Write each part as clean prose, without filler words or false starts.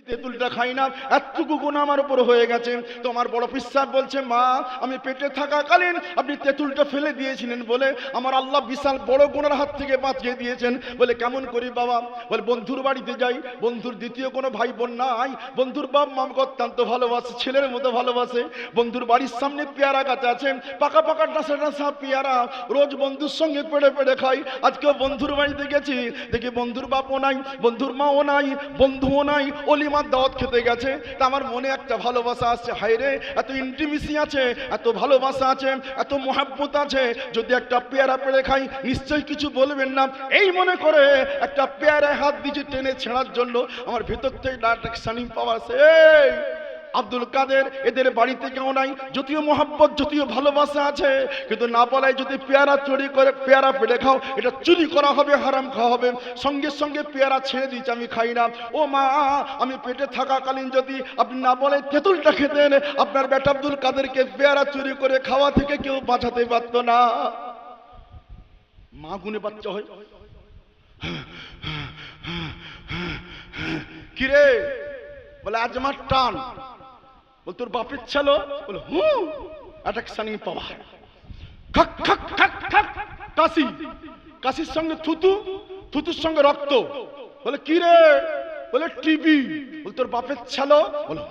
তেঁতুলটা খাই না, এতটুকু গুনাহ আমার উপর হয়ে গেছে। তো আমার বড় পিসাব বলছে, মা আমি পেটে থাকাকালীন আপনি তেঁতুলটা ফেলে দিয়েছিলেন বলে আমার আল্লাহ বিশাল বড় গুনার হাত থেকে বাঁচিয়ে দিয়েছেন। বলে কেমন করি বাবা? বলে বন্ধুর বাড়িতে যাই, বন্ধুর দ্বিতীয় কোনো ভাই বোন নাই, বন্ধুর বাপ মাকে অত্যন্ত ভালোবাসে, ছেলের মতো ভালোবাসে। বন্ধুর বাড়ির সামনে পেয়ারা গাছ আছে, পাকা পাকা ডাসা ডাসা পেয়ারা, রোজ বন্ধুর সঙ্গে পেড়ে পেড়ে খাই। আজকেও বন্ধুর বাড়িতে গেছি, দেখি বন্ধুর বাপও নাই, বন্ধুর মাও নাই, বন্ধুও নাই, অলিমার দাওয়াত খেতে গেছে। তা আমার মনে একটা ভালোবাসা আসছে, হায় রে এত ইন্টিমেসি আছে, এত ভালোবাসা আছে, এত মোহাব্বত আছে, যদি একটা পেয়ারা পেড়ে খাই নিশ্চয়ই কিছু বলবেন না। এই মনে করে একটা পেয়ারায় হাত দিয়েছি টেনে ছেঁড়ার জন্য, আমার ভেতর থেকে ডাইরেক্ট শানিং পাওয়ার আছে। আব্দুল কাদের এদের বাড়িতে কেউ নাই, যদিও মোহাব্বত যদিও ভালোবাসা আছে, কিন্তু না বলায় যদি পেয়ারা চুরি করে পেয়ারা পেড়ে খাও, এটা চুরি করা হবে, হারাম খাওয়া হবে। সঙ্গে সঙ্গে পেয়ারা ছেড়ে দিয়েছি, আমি খাই না। ও মা, আমি পেটে থাকাকালীন যদি আপনি না বলে তেঁতুলটা খেতেন, আপনার বেটা আব্দুল কাদেরকে পেয়ারা চুরি করে খাওয়া থেকে কেউ বাঁচাতে পারত না। মা গুনে বাচ্চা হয়, কিরে বলে আজ আমার টান, বল তোর বাপের ছিল, বলে অ্যাট্রাকশন পাওয়া, খাক খাক খাক খাক, কাশি, কাশির সঙ্গে থুতু, থুতুর সঙ্গে রক্ত, বলে কি রে, বলে টিবি, বল তোর বাপের ছিল, বলে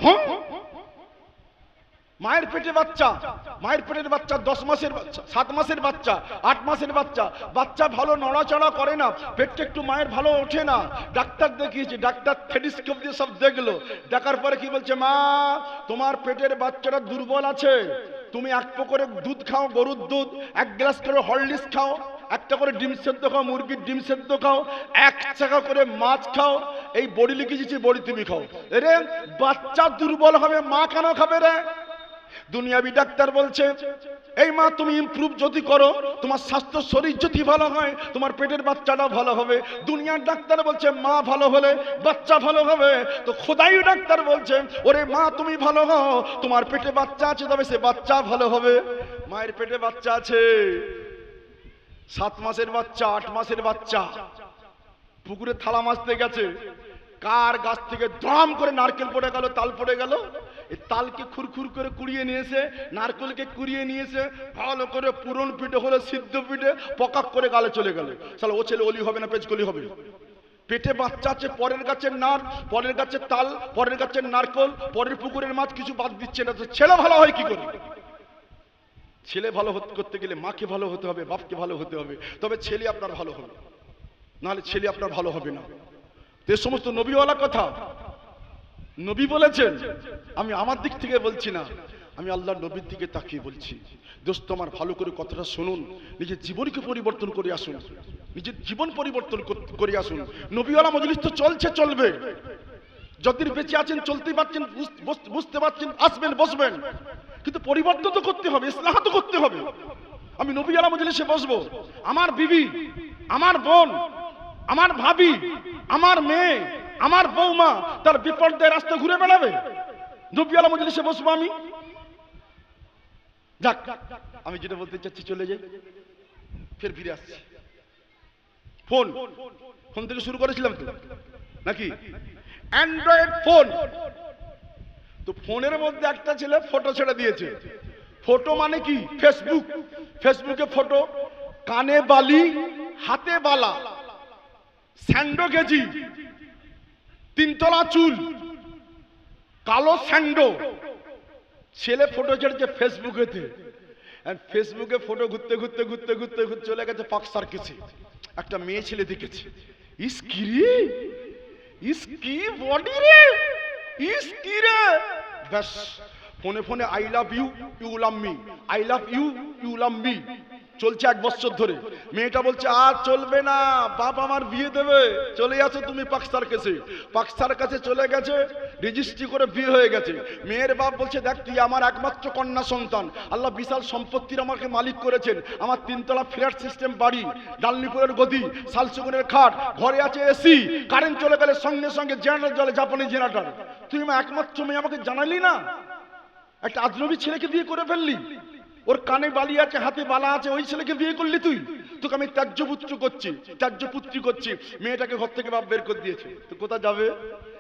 মায়ের পেটে বাচ্চা, মায়ের পেটের বাচ্চা 10 মাসের বাচ্চা, 7 মাসের বাচ্চা, 8 মাসের বাচ্চা, বাচ্চা ভালো নড়াচড়া করে না, পেটটা একটু মায়ের ভালো ওঠে না। ডাক্তার দেখিয়েছি, ডাক্তার থেলিস্কোপ দিয়ে সব দেখলো, দেখার পরে কি বলছে, মা তোমার পেটের বাচ্চাটা দুর্বল আছে, তুমি 1 পো করে দুধ খাও, গরুর দুধ, 1 গ্লাস করে হরলিক্স খাও, একটা করে ডিম সেদ্ধ খাও, মুরগির ডিম সেদ্ধ খাও, 1 চাকা করে মাছ খাও, এই বড়ি লিখে দিচ্ছি, বড়ি তুমি খাও। রে বাচ্চা দুর্বল হবে, মা কেন খাবে রে? দুনিয়াবি ডাক্তার বলছে, এই মা তুমি ইমপ্রুভ যদি করো, তোমার স্বাস্থ্য শরীর যদি ভালো হয়, তোমার পেটের বাচ্চাটা ভালো হবে। দুনিয়ার ডাক্তার বলছে মা ভালো হলে বাচ্চা ভালো হবে। তো খোদাই ডাক্তার বলছে, ওরে মা তুমি ভালো হও, তোমার পেটে বাচ্চা আছে, তবে সে বাচ্চা ভালো হবে। মায়ের পেটে বাচ্চা আছে, 7 মাসের বাচ্চা, 8 মাসের বাচ্চা, পুকুরে থালা মাছতে গেছে, কার গাছ থেকে ধরাম করে নারকেল পড়ে গেল, তাল পড়ে গেল, এই তালকে খুরখুর করে কুড়িয়ে নিয়েছে, নারকেলকে কুড়িয়ে নিয়েছে, ভালো করে পুরন পিঠে হলো, সিদ্ধ পিঠে পকাক করে গালে চলে গেল। শালা ও ছেলে অলি হবে না পেঁচকলি হবে? পেটে বাচ্চা আছে, পরের গাছের নার, পরের গাছের তাল, পরের গাছের নারকেল, পরের পুকুরের মাছ কিছু বাদ দিচ্ছে না। তো ছেলে ভালো হয় কি করে? ছেলে ভালো করতে গেলে মাকে ভালো হতে হবে, বাপকে ভালো হতে হবে, তবে ছেলে আপনার ভালো হবে, নাহলে ছেলে আপনার ভালো হবে না। তো এই সমস্ত নবীওয়ালা কথা নবী বলেছেন, আমি আমার দিক থেকে বলছি না, আমি আল্লাহর নবীর দিকে তাকিয়ে বলছি। দোস্ত আমার ভালো করে কথাটা শুনুন, নিজের জীবনকে পরিবর্তন করে আসুন, নিজের জীবন পরিবর্তন করে আসুন। নবীওয়ালা মজলিস তো চলছে, চলবে, যতদিন বেঁচে আছেন চলতেই পারছেন, বুঝতে পারছেন, আসবেন বসবেন, কিন্তু পরিবর্তন তো করতে হবে, ইসলাহ তো করতে হবে। আমি নবীওয়ালা মজলিসে বসবো, আমার বিবি, আমার বোন, আমার ভাবি, আমার মেয়ে, আমার বৌমা তার বিপর্যয় রাস্তা ঘুরে বেড়াবে? নবীওয়ালা মজলিসে বসবো আমি? যাক, আমি যেটা বলতে চাচ্ছি চলে যাই, ফের ফিরে আসছি। ফোন, ফোন থেকে শুরু করেছিলাম তো নাকি? অ্যান্ড্রয়েড ফোন, তো ফোনের মধ্যে একটা ছেলে ফটো ছেড়ে দিয়েছে। ফটো মানে কি? ফেসবুক, ফেসবুকে ফটো, কানে বালি, হাতে বালা, স্যান্ডো গেজি, 3 তলা চুল, কালো স্যান্ডো, ছেলে ফটো ছেড়েছে ফেসবুকেতে। ফেসবুকে ফটো ঘুরতে ঘুরতে ঘুরতে ঘুরতে ঘুরতে চলে গেছে পাক সার্কেসে, একটা মেয়ে ছেলে দেখেছে, ইস কি রে, ইস কি বডি রে, ইস কি রে, ব্যাস ফোনে ফোনে I love you, you love me, I love you, you love me চলছে 1 বছর ধরে। মেয়েটা বলছে আর চলবে না, বাপ আমার বিয়ে দেবে, চলে আসো তুমি পাক সার্কাসে। পাক সার্কাসে চলে গেছে, রেজিস্ট্রি করে বিয়ে হয়ে গেছে। মেয়ের বাপ বলছে দেখ তুই আমার একমাত্র কন্যা সন্তান, আল্লাহ বিশাল সম্পত্তির আমাকে মালিক করেছেন, আমার 3 তলা ফ্ল্যাট সিস্টেম বাড়ি, ডালনিপুরের গদি, শালসুগুনের খাট, ঘরে আছে এসি, কারেন্ট চলে গেলে সঙ্গে সঙ্গে জেনারেটর জ্বলে, জাপানি জেনারেটর। তুই আমার একমাত্র মেয়ে, আমাকে জানালি না? একটা আজনবী ছেলেকে বিয়ে করে ফেললি, ওর কানে বালি আছে, হাতে বালা আছে, ওই ছেলেকে বিয়ে করলি তুই? তোকে আমি ত্যায্য পুত্র করছি, ত্যায্য পুত্রী করছি। মেয়েটাকে ঘর থেকে বাপ বের করে দিয়েছে, তো কোথা যাবে?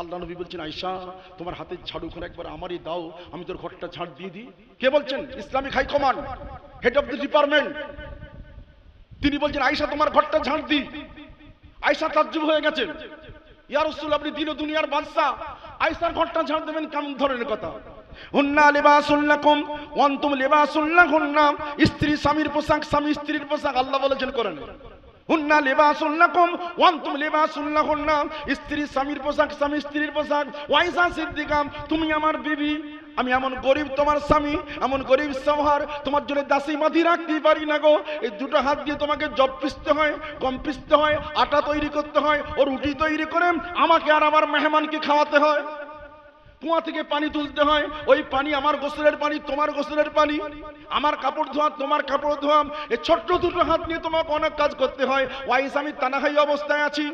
আল্লাহ নবী বলছেন, আয়েশা তোমার হাতের ঝাড়ুখানা একবার আমারই দাও, আমি তোর ঘরটা ঝাড় দিয়ে দিই। কে বলছেন? Islamic high command, head of the department. তিনি বলছেন, আয়েশা তোমার ঘরটা ঝাড় দিই। আয়েশা তাজ্জুব হয়ে গেছেন, ইয়া রাসূল আপনি দিন ও দুনিয়ার বাদশা, আয়েশার ঘরটা ঝাড় দেবেন কেমন ধরনের কথা? হুন্না লিবাসুল লাকুম ওয়া আনতুম লিবাসুল লাহুন্না। স্ত্রী স্বামীর পোশাক, স্বামী স্ত্রীর পোশাক, আল্লাহ বলেছেন কোরআনে। হুন্না লিবাসুল লাকুম ওয়া আনতুম লিবাসুল লাহুন্না। স্ত্রী স্বামীর পোশাক, স্বামী স্ত্রীর পোশাক। আয়েশা সিদ্দিকা তুমি আমার বিবি, আমি এমন গরিব তোমার স্বামী, এমন গরিব সওহার, তোমার জন্য দাসী মাদি রাখতে পারি না গো। এই দুটো হাত দিয়ে তোমাকে জব পিষতে হয়, গম পিষতে হয়, আটা তৈরি করতে হয়, ও রুটি তৈরি করে আমাকে আর আমার মেহমানকে খাওয়াতে হয়। কুয়া থেকে পানি তুলতে হয়, ওই পানি আমার গোসলের পানি, তোমার গোসলের পানি, আমার কাপড় ধোয়া, তোমার কাপড় ধোয়া। এই ছোট্ট দুটো হাত নিয়ে তোমাকে অনেক কাজ করতে হয়। ওয়াইস আমি তানাহাই অবস্থায় আছি,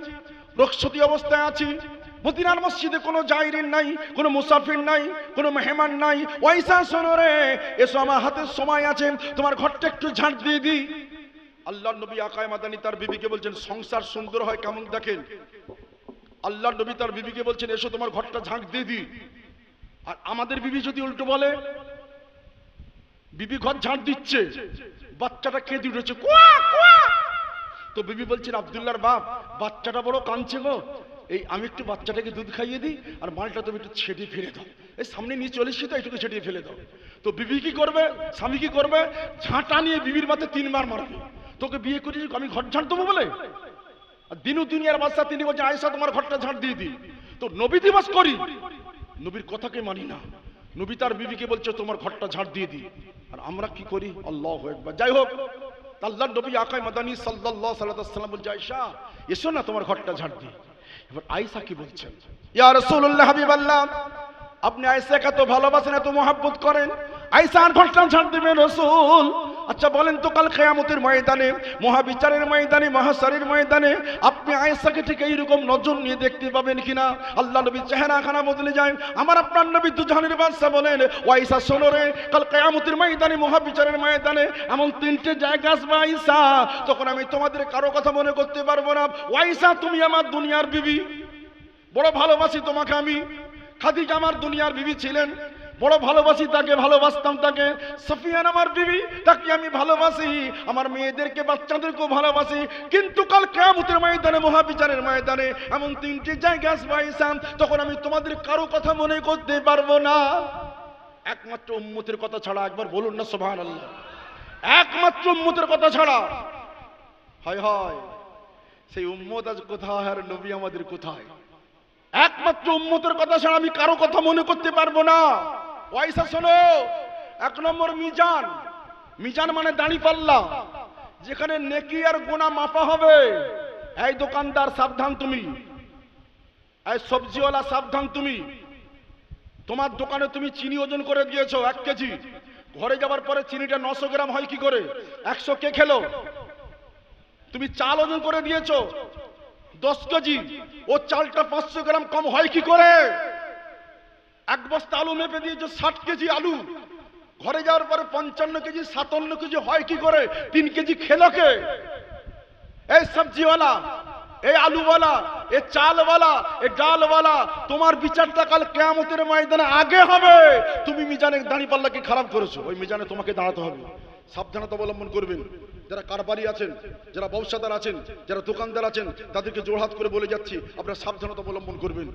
রক্ষসতী অবস্থায় আছি। মদিনার মসজিদে কোনো জায়রিন নাই, কোনো মুসাফির নাই, কোনো মেহমান নাই। ওয়াইসা শোনো রে, এসো আমার হাতের সময় আছে, তোমার ঘরটা একটু ঝাড় দিয়ে দিই। আল্লাহর নবী আকায়ে মাদানী তার বিবিকে বলছেন, সংসার সুন্দর হয় কেমন দেখেন। আল্লাহর নবী তার বিবিকে বলছেন, এসো তোমার ঘরটা ঝাঁট দিয়ে দিই। আর আমাদের বিবি যদি উল্টো বলে, বিবি ঘর ঝাঁট দিচ্ছে, বাচ্চাটা কেঁদে উঠেছে, কুয়া কুয়া, তো বিবি বলছেন, আব্দুল্লাহর বাপ বাচ্চাটা বড় কাঁদছে গো, এই আমি একটু বাচ্চাটাকে দুধ খাইয়ে দিই, আর মালটা তুমি একটু ছেটিয়ে ফেলে দাও, এই সামনে নিয়ে চলে এসছি তো একটু ছেটিয়ে ফেলে দাও। তো বিবি কি করবে, স্বামী কি করবে, ঝাঁটা নিয়ে বিবির মাথে 3 বার মারবে। তোকে বিয়ে করেছি আমি ঘর ঝাঁট দেবো বলে? আর দিনু দুনিয়ার বাদশা তিনি বলছেন, আয়েশা তোমার ঘরটা ঝাঁট দিয়ে দিই। তো নবী দিবস করি, নবীর কথাকে মানি না। নবী তার বিবিকে বলছে, তোমার ঘরটা ঝাঁট দিয়ে দিই, আর আমরা কি করি? আল্লাহু আকবার। যাই হোক, আল্লাহর নবী আকায়ে মাদানী সাল্লাল্লাহু আলাইহি ওয়াসাল্লাম বলছে, আয়েশা এসো না তোমার ঘরটা ঝাঁট দিই। এবার আয়েশা কি বলছেন, ইয়া রাসূলুল্লাহ হাবিবাল্লাহ, আপনি আয়েশাকে তো ভালোবাসেন, এত মহব্বত করেন, আয়েশার ঘরটা ঝাড় দিবেন রাসূল। আচ্ছা বলেন তো, কাল কিয়ামতের ময়দানে, মহাবিচারের ময়দানে, মহাশারের ময়দানে আপনি আয়েশাকে ঠিক এইরকম নজর নিয়ে দেখতে পাবেন কিনা? আল্লাহ নবীর চেহারাখানা বদলে যায়। আমার আপনার নবী দুজাহানের বাদশা বলেন, ও আয়েশা শোনো রে, কাল কিয়ামতের ময়দানে, মহাবিচারের ময়দানে এমন 3টে জায়গা আসবে আয়েশা, তখন আমি তোমাদের কারো কথা মনে করতে পারবো না। ও আয়েশা তুমি আমার দুনিয়ার বিবি, বড় ভালোবাসি তোমাকে আমি। খাদিজা আমার দুনিয়ার বিবি ছিলেন, বড় ভালোবাসি তাকে, ভালোবাসতাম তাকে। সফিয়ান আমার বিবি, তাকে আমি ভালোবাসি, আমার মেয়েদেরকে বাচ্চাদেরকেও ভালোবাসি। কিন্তু কাল কিয়ামতের ময়দানে, মহাবিচারের ময়দানে এমন 3টে জায়গা আসবে আয়েশা, তখন আমি তোমাদের কারো কথা মনে করতে পারবো না, একমাত্র উম্মতের কথা ছাড়া। একবার বলুন না সুবহানাল্লাহ। একমাত্র উম্মতের কথা ছাড়া। হায় হায়, সেই উম্মত আজ কোথায় আর নবী আমাদের কোথায়? একমাত্র উম্মতের কথা ছাড়া আমি কারো কথা মনে করতে পারবো না। আয়েশা শোনো, 1 নম্বর মিজান। মিজান মানে দাঁড়িপাল্লা, যেখানে নেকি আর গুনাহ মাপা হবে। এই দোকানদার সাবধান তুমি, এই সবজিওয়ালা সাবধান তুমি। তোমার দোকানে তুমি চিনি ওজন করে দিয়েছো 1 কেজি, ঘরে যাবার পরে চিনিটা 900 গ্রাম হয় কি করে? 100 কে খেলো? তুমি চাল ওজন করে দিয়েছো 10 কেজি, ও চালটা 500 গ্রাম কম হয় কি করে? 1 বস্তা আলু মেপে দিয়েছো 60 কেজি আলু, ঘরে যাওয়ার পরে 55 কেজি 57 কেজি হয় কি করে? 3 কেজি খেলো কে? এই সবজিওয়ালা, এই আলুওয়ালা, এই চালওয়ালা, এই ডালওয়ালা, তোমার বিচারটা কাল কিয়ামতের ময়দানে আগে হবে। তুমি মিজানে দাঁড়িপাল্লাকে খারাপ করেছো, ওই মিজানে তোমাকে দাঁড়াতে হবে। সাবধানতা অবলম্বন করবেন। যারা কারবারি আছেন, যারা ব্যবসাদার আছেন, যারা দোকানদার আছেন, তাদেরকে জোড়হাত করে বলে যাচ্ছি, আপনারা সাবধানতা অবলম্বন করবেন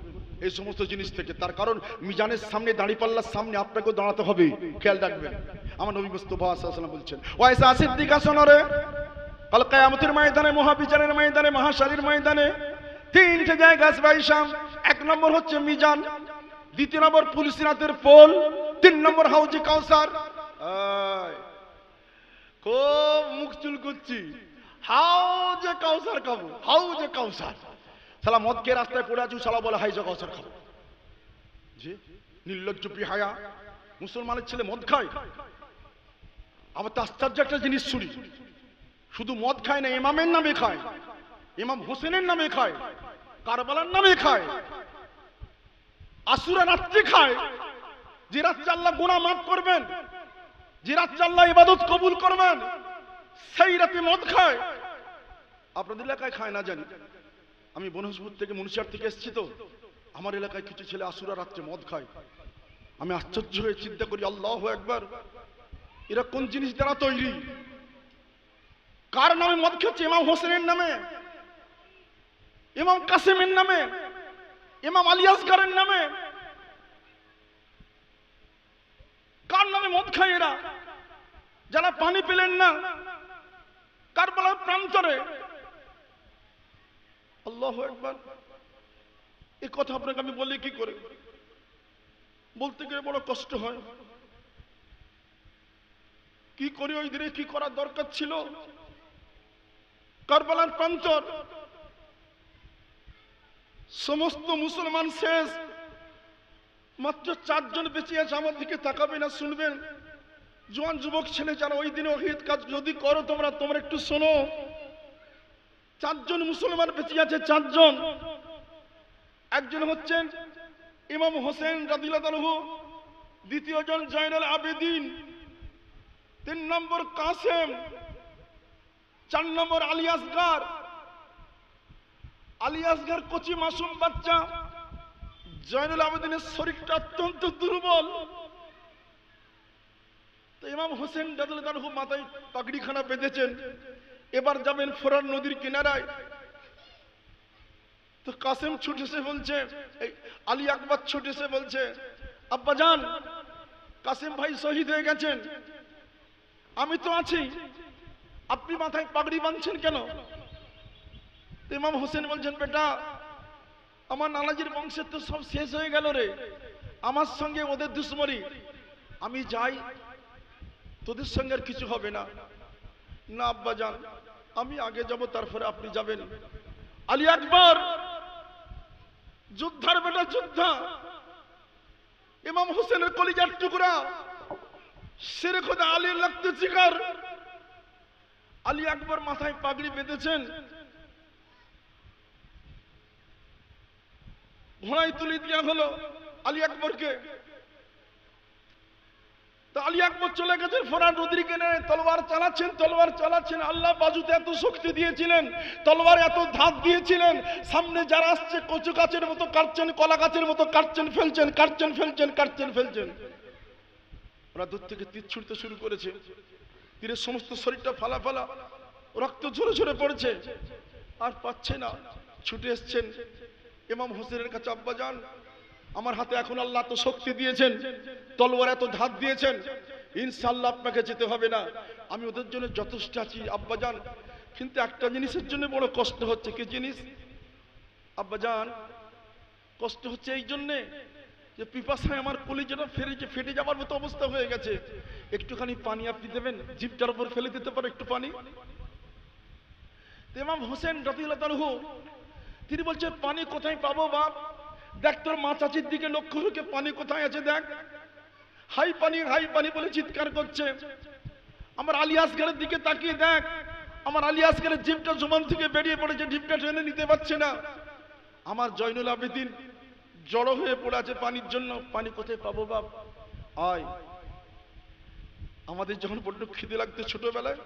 এই সমস্ত জিনিস থেকে। তার কারণ মিজানের সামনে, দাঁড়িপাল্লার সামনে আপনাকেও দাঁড়াতে হবে, খেয়াল রাখবেন। আমার নবী মুস্তাফা সাল্লাল্লাহু আলাইহি ওয়াসাল্লাম বলছেন, ও আয়েশা সিদ্দিকা শোনো রে, কাল কিয়ামতের ময়দানে, মহাবিচারের ময়দানে, মহাশারীর ময়দানে 3টে জায়গা আসবে আয়েশা। 1 নম্বর হচ্ছে মিজান, 2 নম্বর পুলিশিরাতের পোল, 3 নম্বর হাউজে কাউসার। খুব মুখ চুল করছি, হাউজে কাউসার খাবো, হাউজে কাউসার। শালা মদ খেয়ে রাস্তায় পড়ে আছি, শালা বলে হাউজে কাউসার খাবো। যে নির্লজ্জ বিহায়া মুসলমানের ছেলে মদ খায়। আবার তো আশ্চর্য একটা জিনিস শুনি, শুধু মদ খায় না, ইমামের নামে খায়, ইমাম হোসেনের নামে খায়, কারবালার নামে খায়, আসুরা রাত্রি খায়। যে রাত্রে আল্লাহ গুনাহ মাফ করবেন, যে রাত্রে আল্লাহ ইবাদত কবুল করবেন, সেই রাতে মদ খায়। আপনাদের এলাকায় খায় না জানি, আমি বনহসপুর থেকে, মুন্সিয়ার থেকে এসেছি, তো আমার এলাকায় কিছু ছেলে আসুরা রাত্রে মদ খায়। আমি আশ্চর্য হয়ে চিন্তা করি, আল্লাহু আকবার, এরা কোন জিনিস দ্বারা তৈরি? কার নামে মদ খাচ্ছে? ইমাম হোসেনের নামে, ইমাম কাসেমের নামে, ইমাম আলী আসগরের নামে। কার নামে মদ খায় এরা? যারা পানি পেলেন না কারবালার প্রান্তরে। আল্লাহু আকবার। এই কথা আপনাকে আমি বলি কি করে? বলতে গেলে বড় কষ্ট হয়। কি করি ওই দিনে, কি করার দরকার ছিল? কারবালার প্রান্তর, সমস্ত মুসলমান শেষ, মাত্র 4 জন বেঁচে আছে। আমার দিকে তাকাবে না, শুনবেন। জোয়ান যুবক ছেলে যারা ওই দিনে ওহিদ কাজ যদি করো তোমরা একটু শোনো। 4 জন মুসলমান বেঁচে আছে, 4 জন। একজন হচ্ছেন ইমাম হোসেন রাদিয়াল্লাহু আনহু, দ্বিতীয় জন জয়নুল আবেদিন, 3 নম্বর কাসেম, 4 নম্বর আলী আসগর। আলী আসগর কচি মাসুম বাচ্চা। জয়নুল আবেদিনের শরীরটা অত্যন্ত দুর্বল। তো ইমাম হোসেন রাদিয়াল্লাহু আনহু মাথায় পাগড়িখানা বেঁধেছেন, এবার যাবেন ফোরাত নদীর কিনারায়। তো কাসেম ছুটে এসে বলছে, আলী আকবর ছুটে এসে বলছে, আব্বাজান, কাসেম ভাই শহীদ হয়ে গেছেন, আমি তো আছি, আপনি মাথায় পাগড়ি বাঁধছেন কেন? তো ইমাম হোসেন বলছেন, বেটা, আমার নানাজির বংশের তো সব শেষ হয়ে গেল রে, আমার সঙ্গে ওদের দুশ্মনী, আমি যাই, তোদের সঙ্গে আর কিছু হবে না। না আব্বাজান, আমি আগে যাব, তারপরে আপনি যাবেন। আলী আকবর যোদ্ধার বেটা, যোদ্ধা, ইমাম হোসেনের কলিজার টুকরা, শেরে খোদা আলীর লাগতে জিগার। আলী আকবর মাথায় পাগড়ি বেঁধেছেন, ঘোড়ায় তুলে দেওয়া হলো আলী আকবরকে। তো আলী আকবর চলে গেছেন ফোরাত নদীর কিনারে, তলোয়ার চালাচ্ছেন। আল্লাহ বাজুতে এত শক্তি দিয়েছিলেন, তলোয়ার এত ধার দিয়েছিলেন, সামনে যারা আসছে কচু গাছের মতো কাটছেন, কলা গাছের মতো কাটছেন ফেলছেন। ওরা দূর থেকে তীর ছুটতে শুরু করেছে। তীরের সমস্ত শরীরটা ফালা, রক্ত ঝরে পড়েছে, আর পাচ্ছে না। ছুটে এসছেন ইমাম হোসেনের কাছে, আব্বাজান, আমার হাতে এখন আল্লাহ তো শক্তি দিয়েছেন, তলোয়ার এত ধার দিয়েছেন, ইনশাআল্লাহ আপনাকে যেতে হবে না, আমি ওদের জন্য যথেষ্ট আছি আব্বাজান, কিন্তু একটা জিনিসের জন্য বড় কষ্ট হচ্ছে। কি জিনিস আব্বাজান? কষ্ট হচ্ছে এই জন্যে যে পিপাসায় আমার কলিজাটা ফেটে যাবার মতো অবস্থা হয়ে গেছে। একটুখানি পানি আপনি দেবেন, জিভটার উপর ফেলে দিতে পারো একটু পানি? ইমাম হোসেন রাদিয়াল্লাহু আনহু তিনি বলছেন, পানি কোথায় পাবো বাপ? দেখ তোর মা চাচির দিকে লক্ষ্য রেখে পানি কোথায় আছে দেখ। হাই পানি বলে চিৎকার করছে। আমার আলী আসগরের দিকে তাকিয়ে দেখ, আমার আলী আসগরের জিভটা জমান থেকে বেরিয়ে পড়েছে, জিভটা টেনে নিতে পারছে না। আমার জয়নুল আবেদিন জড়ো হয়ে পড়ে আছে পানির জন্য। পানি কোথায় পাবো বাপ? আয়। আমাদের যখন বড্ড খিদে লাগতো ছোটবেলায়,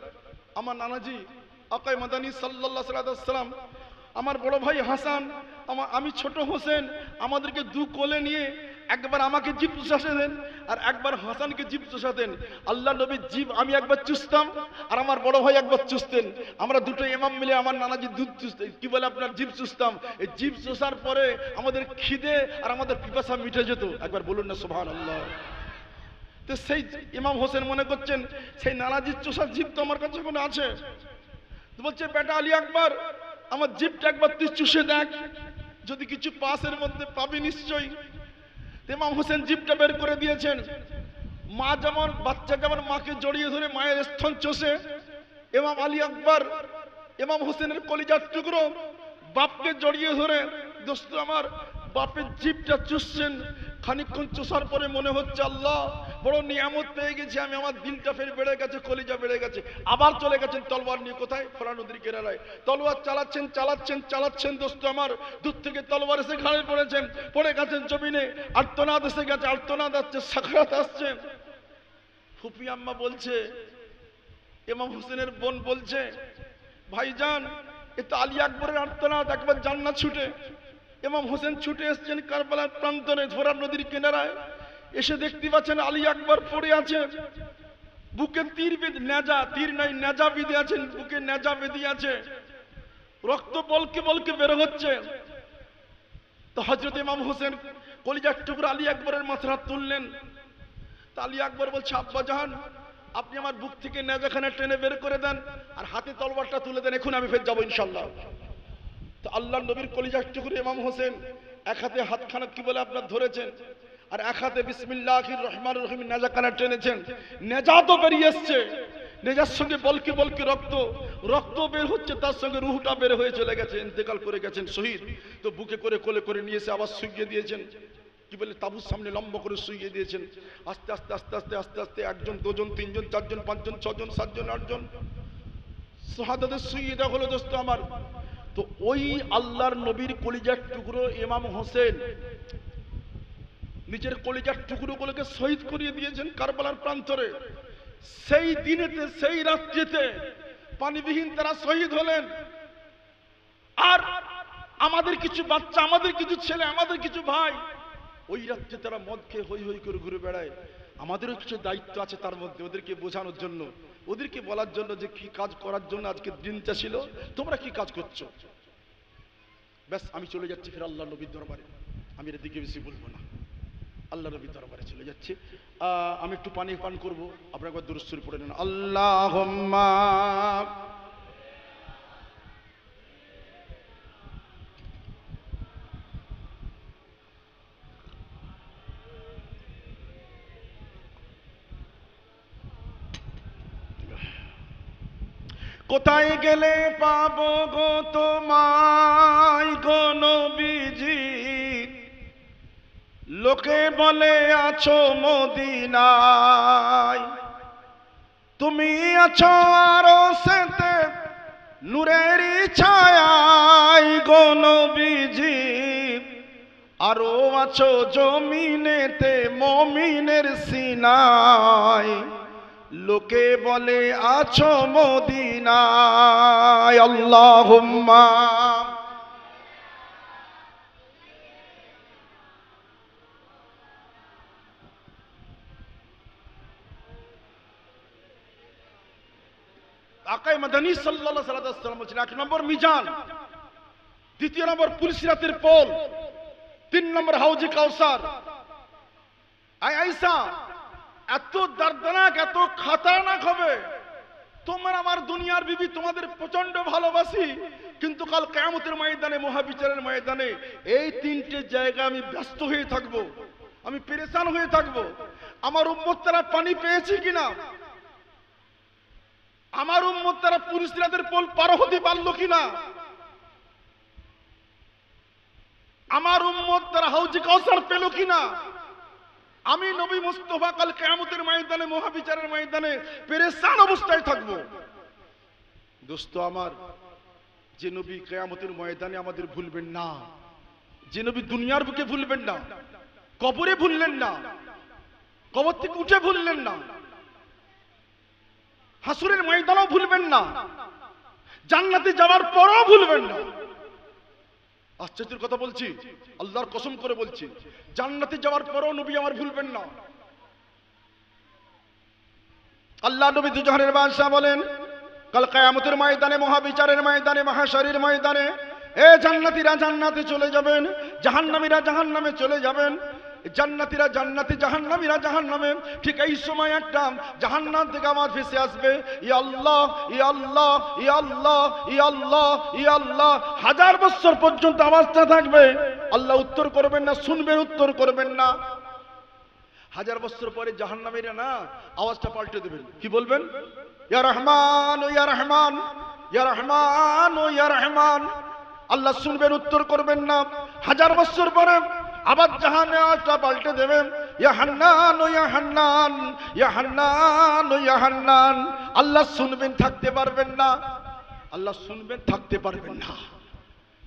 আমার নানাজি আকাই মাদানী সাল্লাল্লাহু আলাইহি ওয়াসাল্লাম, আমার বড় ভাই হাসান, আমি ছোট হোসেন, আমাদেরকে 2 কোলে নিয়ে একবার আমাকে জিভ চুষাতেন আর একবার হাসানকে জিভ চুষাতেন। আল্লাহ নবীর জিভ আমি একবার চুষতাম আর আমার বড় ভাই একবার চুষতেন। আমরা দুটো ইমাম মিলে আমার নানাজি দুধ চুষতেন, কি বলে আপনার জিভ চুষতাম। এই জিভ চুষার পরে আমাদের খিদে আর আমাদের পিপাসা মিটে যেত। একবার বলুন না সুবহানাল্লাহ। তো সেই ইমাম হোসেন মনে করছেন সেই নানাজির চুষার জিভ তো আমার কাছে কোনো আছে। তো বলছে, বেটা আলী আকবর, আমার জিভটা একবার তুই চুষে দেখ, যদি কিছু পাসের মধ্যে পাবি নিশ্চয়ই। ইমাম হোসেন জিভটা বের করে দিয়েছেন। মা যেমন, বাচ্চা যেমন মাকে জড়িয়ে ধরে মায়ের স্তন চষে, ইমাম আলী আকবর ইমাম হোসেনের কলিজার টুকরো বাপকে জড়িয়ে ধরে দোস্ত আমার বাপের জিভটা চুষছেন। খানিকক্ষণ চষার পরে মনে হচ্ছে আল্লাহ বড় নিয়ামত পেয়ে গেছি আমি, আমার দিলটা ফের বেড়ে গেছে, কলিজা বেড়ে গেছে। আবার চলে গেছেন তলোয়ার নিয়ে, কোথায়? ফোরাত নদীর কিনারায়। তলোয়ার চালাচ্ছেন দোস্ত আমার, দূর থেকে তলোয়ার এসে ঘাড়ে পড়ে গেছেন জমিনে। আর্তনাদ এসে গেছে, আর্তনাদ আসছে, সাকরাত আসছে। ফুপি আম্মা বলছে, ইমাম হোসেনের বোন বলছে, ভাইজান এ তো আলী আকবরের আর্তনাদ, একবার জান্নাত ছুটে। ইমাম হোসেন ছুটে এসেছেন কারবালার প্রান্তরে ফোরাত নদীর কিনারায়। এসে দেখতে পাচ্ছেন আলী আকবর পড়ে আছে, বুকে তীর বেঁধে, নেজা, তীর নাই নেজা বেঁধে আছেন, বুকে নেজা বেঁধে আছে, রক্ত বলকে বলকে বের হচ্ছে। তো হযরত ইমাম হোসেন কলিজার টুকরা আলী আকবরের মাথায় হাত তুললেন। তা আলী আকবর বলছে, আব্বা জাহান, আপনি আমার বুক থেকে নেজাখানা টেনে বের করে দেন আর হাতে তলোয়ারটা তুলে দেন, এখন আমি ফের যাবো ইনশাল্লাহ। তো আল্লাহ নবীর কলিজার টুকরা ইমাম হোসেন এক হাতে হাতখানা কি বলে আপনার ধরেছেন, আর এক হাতে বিসমিল্লাহির রহমানির রহিম নেজাখানা টেনেছেন। নেজা তো বেরিয়ে এসছে, নেজার সঙ্গে বলকে বলকে রক্ত বের হচ্ছে, তার সঙ্গে রুহটা বের হয়ে চলে গেছে, ইন্তেকাল করে গেছেন শহীদ। তো বুকে করে কোলে করে নিয়ে এসে আবার শুইয়ে দিয়েছেন, কি বলে তাবুর সামনে লম্বা করে শুইয়ে দিয়েছেন। আস্তে আস্তে আস্তে আস্তে আস্তে আস্তে একজন, দুজন, তিনজন, চারজন, পাঁচজন, ছজন, সাতজন, আটজন শাহাদাতের শুইয়ে দেওয়া হলো দোস্ত আমার। তো ওই আল্লাহর নবীর কলিজার টুকরো ইমাম হোসেন নিজের কলিজার টুকরোগুলোকে শহীদ করিয়ে দিয়েছেন কারবালার প্রান্তরে। সেই দিনেতে, সেই রাত্রিতে পানিবিহীন তারা শহীদ হলেন। আর আমাদের কিছু বাচ্চা, আমাদের কিছু ছেলে, আমাদের কিছু ভাই ওই রাত্রে তারা মদ খেয়ে হই হই করে ঘুরে বেড়ায়। আমাদেরও কিছু দায়িত্ব আছে তার মধ্যে, ওদেরকে বোঝানোর জন্য, ওদেরকে বলার জন্য যে কি কাজ করার জন্য আজকে দিনটা ছিল, তোমরা কি কাজ করছো। ব্যাস আমি চলে যাচ্ছি ফির আল্লাহ নবীর দরবারে, আমি এর দিকে বেশি বলবো না, আল্লাহ নবীর দরবারে চলে যাচ্ছি। আমি একটু পানি পান করবো, আপনারা একবার দুরূদ শরীফ পড়ে নেন। আল্লাহুম্মা কোথায় গেলে পাবো গো তোমায় গো নবীজি, লোকে বলে আছো মদিনায়, তুমি আছো আরশেতে নূরের ছায়ায় গো নবীজি, আরো আছো জমিনেতে মুমিনের সিনায়, লোকে বলে আছো মদিনায়। আল্লাহুম্মা আকায়ে মাদানী সাল্লাল্লাহু আলাইহি ওয়াসাল্লাম বলেছেন, ১ নম্বর মিজান, ২য় নম্বর পুলসিরাতের পোল, ৩ নম্বর হাউজে কাউসার। আয়েশা, এত দর্দনাক, এত খতরনাক হবে, তোমরা আমার দুনিয়ার বিবি, তোমাদের প্রচন্ড ভালোবাসি, কিন্তু কাল কিয়ামতের ময়দানে, মহাবিচারের ময়দানে এই ৩টে জায়গা আমি ব্যস্ত হয়ে থাকব, আমি পেরেশান হয়ে থাকব। আমার উম্মত তারা পানি পেয়েছে কিনা, আমার উম্মত তারা পুলসিরাতের পোল পার হতে পারলো কিনা, আমার উম্মত তারা হাউজে কাউসার পেল কিনা। আমি নবী মুস্তাফা কাল কিয়ামতের ময়দানে, মহাবিচারের ময়দানে পেরেশান অবস্থায় থাকব। দোস্ত আমার, যে নবী কিয়ামতের ময়দানে আমাদের ভুলবেন না, যে নবী দুনিয়ার বুকে ভুলবেন না, কবরে ভুললেন না, কবর থেকে উঠে ভুললেন না, হাসুরের ময়দানেও ভুলবেন না, জান্নাতে যাওয়ার পরও ভুলবেন না। আশ্চর্যের কথা বলছি, আল্লাহর কসম করে বলছি, জান্নাতে যাওয়ার পরও নবী আমার ভুলবেন না। আল্লাহ নবী দুজাহানের বাদশা বলেন, কাল কিয়ামতের ময়দানে, মহাবিচারের ময়দানে, মাহশরের ময়দানে এ জান্নাতীরা জান্নাতে চলে যাবেন, জাহান্নামীরা জাহান্নামে চলে যাবেন। জান্নাতীরা জান্নাতে, জাহান্নামীরা জাহান্নামে। ঠিক এই সময় একটা জাহান্নাম থেকে আওয়াজ ভেসে আসবে, ইয়া আল্লাহ, ইয়া আল্লাহ, ইয়া আল্লাহ, ইয়া আল্লাহ, ইয়া আল্লাহ। 1000 বছর পর্যন্ত আওয়াজটা থাকবে, আল্লাহ উত্তর করবেন না, শুনবেন, উত্তর করবেন না। 1000 বছর পরে জাহান্নামীরা না আওয়াজটা পাল্টে দেবেন, কি বলবেন? ইয়া রহমান, ইয়া রহমান, ইয়া রহমান, ইয়া রহমান। আল্লাহ শুনবেন, উত্তর করবেন না। 1000 বছর পরে আবার জাহান্নামটা পাল্টে দেবেন, ইয়া হান্নান, ইয়া হান্নান, ইয়া হান্নান, ইয়া হান্নান। আল্লাহ শুনবেন, থাকতে পারবেন না, আল্লাহ শুনবেন, থাকতে পারবেন না।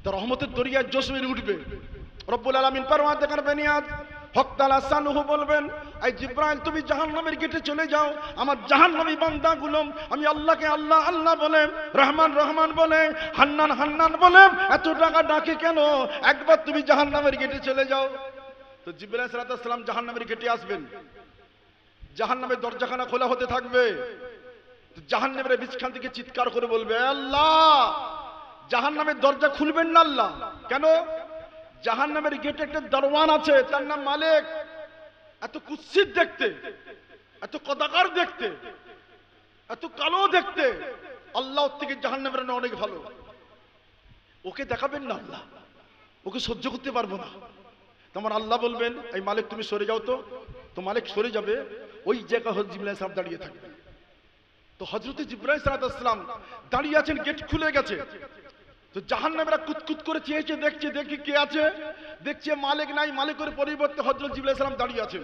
তার রহমতের দরিয়ায় জোশ মেরে উঠবে। রব্বুল আলামিন পরওয়ারদিগার বেনিয়াজ হকতালা সানুহু বলবেন, এই জিব্রাইল তুমি জাহান্নামের গেটে চলে যাও, আমার জাহান্নামী বান্দাগুলো আমি আল্লাহকে আল্লাহ আল্লাহ বলে, রহমান রহমান বলে, হান্নান হান্নান বলে এত টাকা ডাকে কেন, একবার তুমি জাহান্নামের গেটে চলে যাও। তো জিবরাইল আলাইহিস সালাম জাহান্নামের গেটে আসবেন, জাহান্নামের দরজাখানা খোলা হতে থাকবে। জাহান্নামের বিছখান থেকে চিৎকার করে বলবে, আল্লাহ জাহান্নামের দরজা খুলবেন না আল্লাহ। কেন? জাহান্নামের গেটে একটা দরওয়ান আছে, তার নাম মালিক। এত কুৎসিত দেখতে, এত কদাকার দেখতে, এত কালো দেখতে, আল্লাহ ওর থেকে জাহান্নামের অনেক ভালো। ওকে দেখাবেন না আল্লাহ, ওকে সহ্য করতে পারবো না। তোমার আল্লাহ বলবেন, এই মালিক তুমি সরে যাও। তো মালিক সরে যাবে, ওই জায়গা হযরত জিবরাইল সাহেব দাঁড়িয়ে থাকবে। তো হযরত জিবরাইল সাল্লাল্লাহু আলাইহি সাল্লাম দাঁড়িয়ে আছেন, গেট খুলে গেছে। তো জাহান্নামীরা কুতকুত করে চেয়েছে, দেখছে, দেখি কে আছে, দেখছে মালিক নাই, মালিকের পরিবর্তে হযরত জিবরাইল সালাম দাঁড়িয়ে আছেন।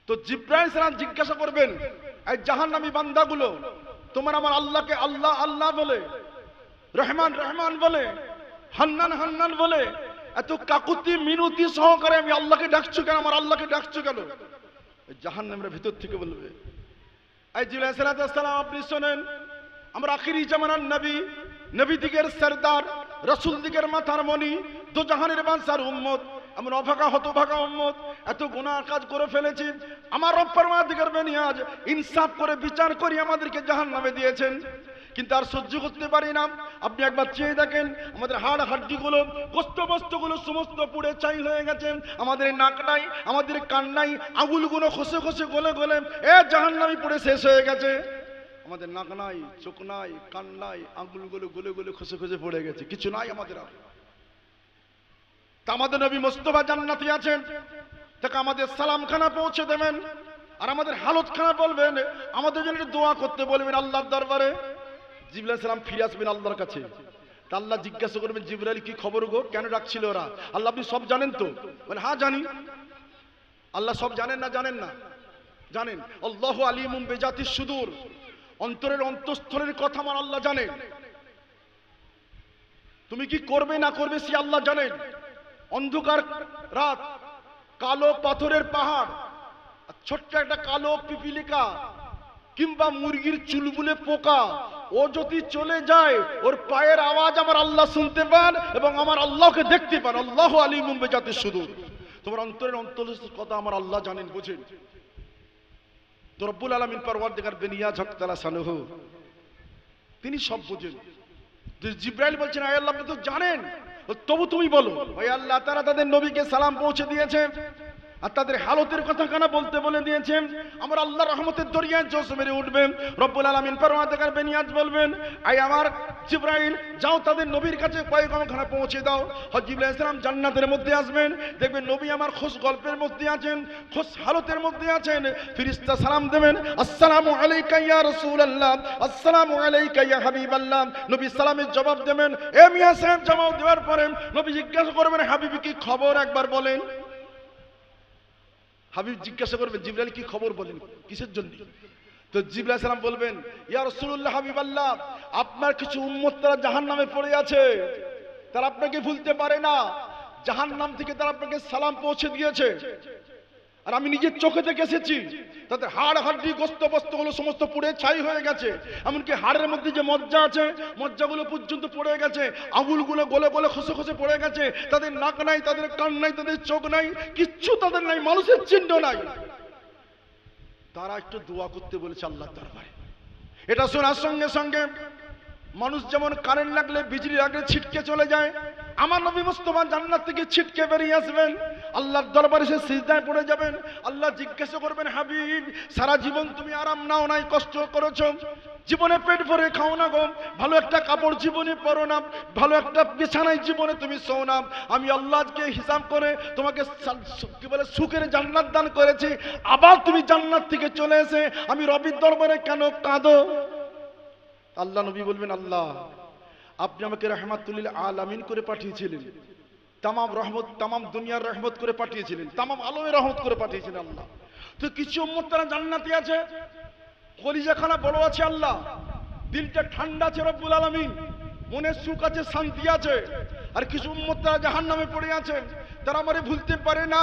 তো জিবরাইল সালাম জিজ্ঞাসা করবেন, এই জাহান্নামী বান্দাগুলো তোমার আমার আল্লাহকে আল্লাহ আল্লাহ বলে, রহমান রহমান বলে, হান্নান হান্নান বলে এত কাকুতি মিনতি সহকারে আমি আল্লাহকে ডাকছো কেন, আমার আল্লাহকে ডাকছো কেন? জাহান্নামীরা ভিতর থেকে বলবে, এই জিবরাইল সাল্লাল্লাহু আলাইহি সাল্লাম আপনি শোনেন, আমরা আখিরি জামানার নবী, নবী দিগের সরদার, রাসূল দিগের মাথার মণি, দো জাহানের বাদশার উম্মত, আমরা অভাগা হতভাগা উম্মত, এত গুনাহ কাজ করে ফেলেছি। আমার রব পরওয়ারদিগার বেনিয়াজ ইনসাফ করে বিচার করে আমাদেরকে জাহান্নামে দিয়েছেন, কিন্তু আর সহ্য করতে পারি না। আপনি একবার চেয়ে দেখেন, আমাদের হাড় হাড্ডিগুলো, গোস্ত বস্তুগুলো সমস্ত পুড়ে ছাই হয়ে গেছে, আমাদের নাক নাই, আমাদের কান নাই, আঙুলগুলো খসে খসে গলে গলে জাহান্নামে পুড়ে শেষ হয়ে গেছে। আমাদের নাক নাই, চোখ নাই, কান নাই, আঙুলগুলো গলে গলে খসে খসে পড়ে গেছে, কিছু নাই আমাদের আর। তা আমাদের নবী মুস্তাফা জান্নাতে আছেন, তাকে আমাদের সালামখানা পৌঁছে দেবেন, আর আমাদের হালতখানা বলবেন, আমাদের জন্য দোয়া করতে বলবেন আল্লাহর দরবারে। জিবরাইল সালাম ফিরে আসবেন আল্লাহর কাছে। তা আল্লাহ জিজ্ঞাসা করবেন, জিবরাইল কি খবর গো, কেন ডাকছিল ওরা? আল্লাহ আপনি সব জানেন তো? বলে হ্যাঁ জানি। আল্লাহ সব জানেন না? জানেন না, জানেন। আল্লাহু আলিমুম বিজাতিস সুদূর, অন্তরের অন্তঃস্থলের কথা আমার আল্লাহ জানেন। তুমি কি করবে না করবে সে আল্লাহ জানেন। অন্ধকার রাত, কালো পাথরের পাহাড়, ছোট্ট একটা কালো পিপিলিকা কিংবা মুরগির চুলবুলে পোকা, ও যদি চলে যায় ওর পায়ের আওয়াজ আমার আল্লাহ শুনতে পান এবং আমার আল্লাহকে দেখতে পান। আল্লাহু আলিমুম বিজাতিস সুদূর, তোমার অন্তরের অন্তঃস্থলের কথা আমার আল্লাহ জানেন, বুঝেন। তো রব্বুল আলামিন পরওয়ারদিগার বেনিয়াজ হক তাআলা সানুহু তিনি সব বুঝেন। জিবরাইল বলছেন, আয় আল্লাহ আপনি তো জানেন, তবু তুমি বলো। ওই আল্লাহ তারা তাদের নবীকে সালাম পৌঁছে দিয়েছে, আর তাদের হালতের কথা কানা বলতে বলে দিয়েছেন। আমার আল্লাহর রহমতের দরিয়ায় জোশ মেরে উঠবে। রব্বুল আলামিন পরওয়ারদিগার বেনিয়াজ বলবেন, আয় আমার জিবরাইল যাও তাদের নবীর কাছে পয়গামখানা পৌঁছে দাও। হযরত জিবরাইল আলাইহিস সালাম জান্নাতের মধ্যে আসবেন, দেখবেন নবী আমার খোশ গল্পের মধ্যে আছেন, খোশ হালতের মধ্যে আছেন। ফেরেশতা সালাম দেবেন, আসসালামু আলাইকা ইয়া রাসূলুল্লাহ, আসসালামু আলাইকা ইয়া হাবিবাল্লাহ। নবী সালামের জবাব দেবেন। এ মিয়া সাহেব জবাব দেওয়ার পরে নবী জিজ্ঞাসা করবেন, হাবিবি কি খবর একবার বলেন। হাবিব জিজ্ঞাসা করবেন, জিবরাইল কি খবর বলেন, কিসের জন্য? তো জিবরাইল সালাম বলবেন, ইয়া রাসূলুল্লাহ হাবিবাল্লাহ, আপনার কিছু উম্মত তারা জাহান্নামে পড়ে আছে, তারা আপনাকে ভুলতে পারে না, জাহান্নাম থেকে তারা আপনাকে সালাম পৌঁছে দিয়েছে, আর আমি নিজের চোখে দেখে এসেছি। তাদের হাড় হাড্ডি গোস্ত বস্তুগুলো সমস্ত পুড়ে ছাই হয়ে গেছে, এমনকি হাড়ের মধ্যে যে মজ্জা আছে মজ্জাগুলো পর্যন্ত পড়ে গেছে, আঙুলগুলো গলে গলে খসে খসে পড়ে গেছে, তাদের নাক নাই, তাদের কান নাই, তাদের চোখ নাই, কিচ্ছু তাদের নাই, মানুষের চিহ্ন নাই। তারা একটু দোয়া করতে বলেছে আল্লাহর দরবারে। এটা শোনার সঙ্গে সঙ্গে মানুষ যেমন কারেন্ট লাগলে বিজলি লাগলে ছিটকে চলে যায়, আমার নবী মুস্তাফা জান্নাত থেকে ছিটকে বেরিয়ে আসবেন, আল্লাহর দরবারে সে সিজদায় পড়ে যাবেন। আল্লাহ জিজ্ঞাসা করবেন, হাবিব সারা জীবন তুমি আরাম নাও নাই, কষ্ট করেছো, জীবনে পেট ভরে খাও না গো, ভালো একটা কাপড় জীবনে পরো না, ভালো একটা বিছানায় জীবনে তুমি শোও না, আমি আল্লাহকে হিসাব করে তোমাকে কি বলে সুখের জান্নাত দান করেছি, আবার তুমি জান্নাত থেকে চলে এসে আমি রবির দরবারে কেন কাঁদো? আল্লাহ নবী বলবেন, আল্লাহ আপনি আমাকে রাহমাতুল আলামিন করে পাঠিয়েছিলেন, তামাম রহমত, তামাম দুনিয়ার রহমত করে পাঠিয়েছিলেন, তামাম আলমের রহমত করে পাঠিয়েছিলেন আল্লাহ। তো কিছু উম্মত তারা জান্নাতে আছে, কলিজাখানা বড় আছে আল্লাহ, দিলটা ঠান্ডা আছে রব্বুল আলামিন, মনে সুখ আছে, শান্তি আছে, আর কিছু উম্মত তারা জাহান্নামে পড়ে আছে, তারা আমারে ভুলতে পারে না,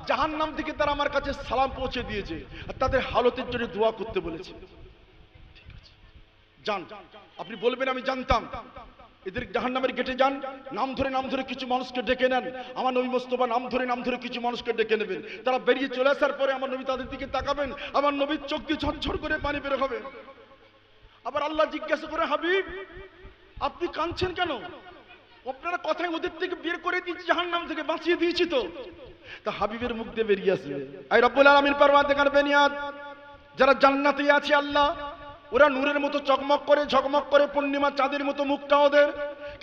জাহান্নাম থেকে তারা আমার কাছে সালাম পৌঁছে দিয়েছে আর তাদের হালতের জন্য দোয়া করতে বলেছে। ঠিক আছে, যান, আপনি বলবেন আমি জানতাম। এদের জাহান্নামের গেটে যান, নাম ধরে কিছু মানুষকে ডেকে নেন, আমার নবী মুস্তাফা নাম ধরে কিছু মানুষকে ডেকে নেবেন। তারা বেরিয়ে চলে আসার পরে আমার নবী তাদের দিকে তাকাবেন, আমার নবীর চোখ দিয়ে ঝরঝর করে পানি বের হবে। আবার আল্লাহ জিজ্ঞাসা করে, হাবিব আপনি কাঁদছেন কেন? আপনারা কথায় ওদের থেকে বের করে দিয়েছি, জাহান্নাম থেকে বাঁচিয়ে দিয়েছি তো। তা হাবিবের মুখ দিয়ে বেরিয়ে আসবে, আই রব্বুল আলামিন পরওয়ারদিগার বেনিয়াত, যারা জান্নাতে আছে আল্লাহ, ওরা নূরের মতো চকমক করে, ঝকমক করে, পূর্ণিমা চাঁদের মতো মুখটা ওদের।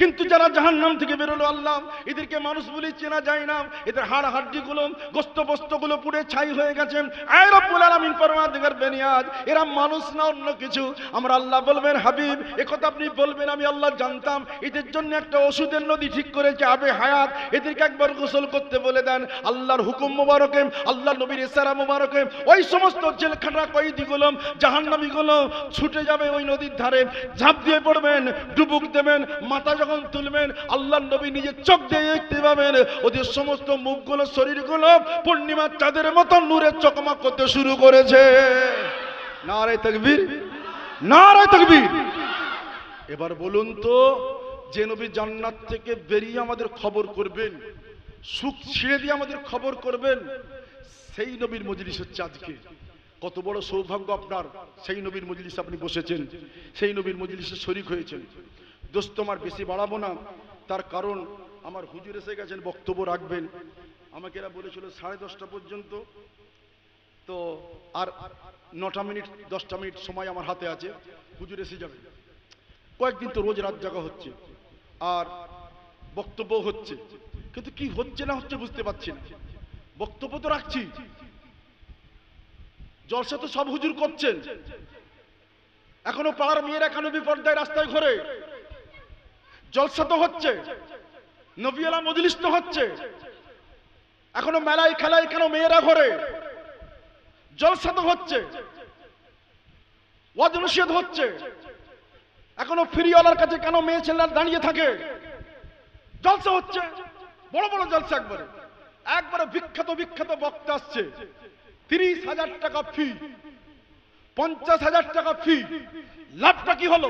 কিন্তু যারা জাহান্নাম থেকে বেরোলো আল্লাহ, এদেরকে মানুষ বলে চেনা যায় না, এদের হাড় হাড্ডিগুলো, গোস্ত বস্ত্রগুলো পুড়ে ছাই হয়ে গেছে। আই রব্বুল আলামিন পরওয়ারদিগার বেনিয়াত, এরা মানুষ না অন্য কিছু। আমরা আল্লাহ বলবেন, হাবিব একথা আপনি বলবেন আমি আল্লাহ জানতাম। এদের জন্য একটা ওষুধের নদী ঠিক করেছে, আবে হায়াত, এদেরকে একবার গোসল করতে বলে দেন। আল্লাহর হুকুম মোবারকে, আল্লাহ নবীর ইশারা মোবারকে ওই সমস্ত জেলখানা কয়েদিগুলো, জাহান্নামীগুলো ছুটে যাবে ওই নদীর ধারে, ঝাঁপ দিয়ে পড়বেন, ডুবুক দেবেন। মাথা যখন তুলবেন আল্লাহ নবী নিজের চোখ দিয়ে দেখতে পাবেন ওদের সমস্ত মুখগুলো, শরীরগুলো পূর্ণিমার চাঁদের মতো নূরে চকমক করতে শুরু করেছে। নারে তাকবীর, নারে তাকবীর। এবার বলুন তো, যে নবী জান্নাত থেকে বেরিয়ে আমাদের খবর করবেন, সুখ ছেড়ে দিয়ে আমাদের খবর করবেন, সেই নবীর মজলিস হচ্ছে আজকে। কত বড় সৌভাগ্য আপনার, সেই নবীর মজলিসে আপনি বসেছেন, সেই নবীর মজলিসে শরীক হয়েছেন। দোস্ত আমার বেশি বাড়াবো না, তার কারণ আমার হুজুর এসে গেছেন, বক্তব্য রাখবেন। আমাকে এরা বলেছিল 10:30 পর্যন্ত, তো আর 9টা মিনিট 10টা মিনিট সময় আমার হাতে আছে, হুজুর এসে যাবে। কয়েকদিন তো রোজ রাত জাগা হচ্ছে আর বক্তব্য হচ্ছে, কিন্তু কি হচ্ছে না হচ্ছে বুঝতে পারছি না। বক্তব্য তো রাখছি, জলসা তো সব হুজুর করছেন, এখনো পাড়ার মেয়েরা এখনো বিপর্যয় রাস্তায় ঘোরে, জলসা তো হচ্ছে, নবীলা মজলিস তো হচ্ছে, এখনো মেলায় খেলায় কেন মেয়েরা ঘোরে, জলসা তো হচ্ছে, ওয়াজ নসিহত হচ্ছে, এখনো ফ্রিওয়ালার কাছে কেন মেয়ে ছেলেরা দাঁড়িয়ে থাকে, জলসা হচ্ছে, বড় বড় জলসা। একবারে বিখ্যাত বিখ্যাত বক্তা আসছে, 30,000 টাকা ফি, 50,000 টাকা ফি। লাভটা কি হলো?